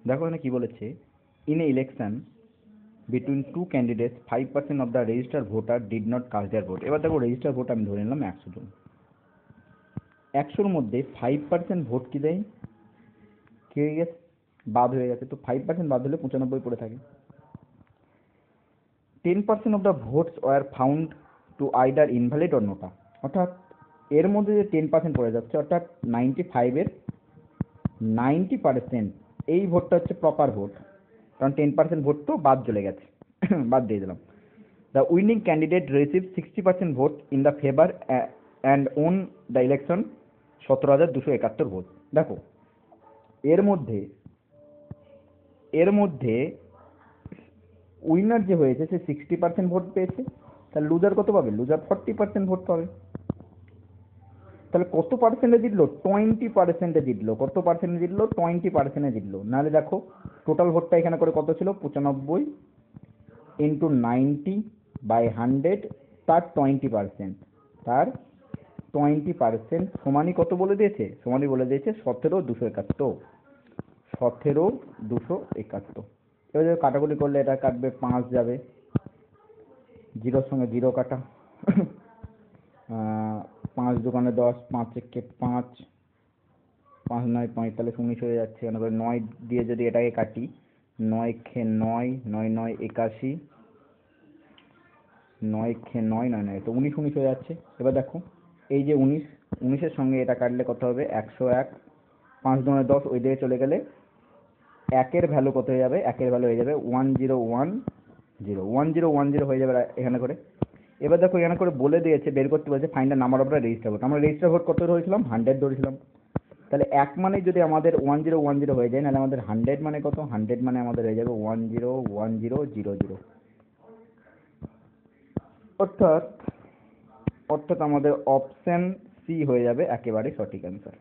দেখো এখানে কি বলেছে, in a election between two candidates 5% of the register voter did not cast their vote. এবার দেখো রেজিস্টার ভোট আমি ধরে নিলাম 100 জন, 100-র মধ্যে 5% ভোট কি দেয়, কি হয়ে গেছে, বাদ হয়ে গেছে। তো 5% বাদ হলে 95 পড়ে থাকে। 10% of the votes were found to either invalid or NOTA, অর্থাৎ এর মধ্যে যে 10% পড়ে যাচ্ছে, অর্থাৎ 95-এর 90% এই ভোটটা হচ্ছে প্রপার ভোট, কারণ 10% ভোট তো বাদ চলে গেছে, বাদ দিয়ে দিলাম। The winning candidate receive 60% vote in the favour and won the election, 17,271 vote. দেখো এর মধ্যে উইনার যে হয়েছে সে 60% ভোট পেয়েছে, তাহলে লুজার কত পাবে, লুজার 40% ভোট পাবে। তাহলে কত পার্সেন্টে জিতলো, 20% জিতলো। কত পার্সেন্টে জিতলো, 20% জিতলো। নাহলে দেখো টোটাল ভোটটা এখানে করে কত ছিল, 95 ইন্টু 90/100, তার 20%, তার 20% সমানই কত বলে দিয়েছে, সমানই বলে দিয়েছে 17,271, 17,271। এবার যদি কাটাকুটি করলে এটা কাটবে 5 যাবে, জিরোর সঙ্গে জিরো কাটা, 5 দোকানে 10, 5 একে 5, 5 9 45, 19 হয়ে যাচ্ছে। এখানে করে 9 দিয়ে যদি এটাকে কাটি, 9 খে 9, 9 9 81, 9 খে 9 9 9, তো 19 19 হয়ে যাচ্ছে। এবার দেখো এই যে 19, 19-এর সঙ্গে এটা কাটলে কত হবে, 101, 5 দোকানে 10, ওই দিকে চলে গেলে একের ভ্যালু কত হয়ে যাবে, একের ভ্যালু হয়ে যাবে 1010, 1010 হয়ে যাবে এখানে করে। এবার দেখো এখানে করে বলে দিয়েছে, বের করতে বলেছে find the number of the register vote. আমরা রেজিস্টার ভোট কত ধরেছিলাম, 100 ধরেছিলাম। তাহলে 1 মানে যদি আমাদের 1010 হয়ে যায়, নাহলে আমাদের 100 মানে কত, 100 মানে আমাদের হয়ে যাবে 101000। অর্থাৎ আমাদের অপশন সি হয়ে যাবে একেবারে সঠিক অ্যান্সার।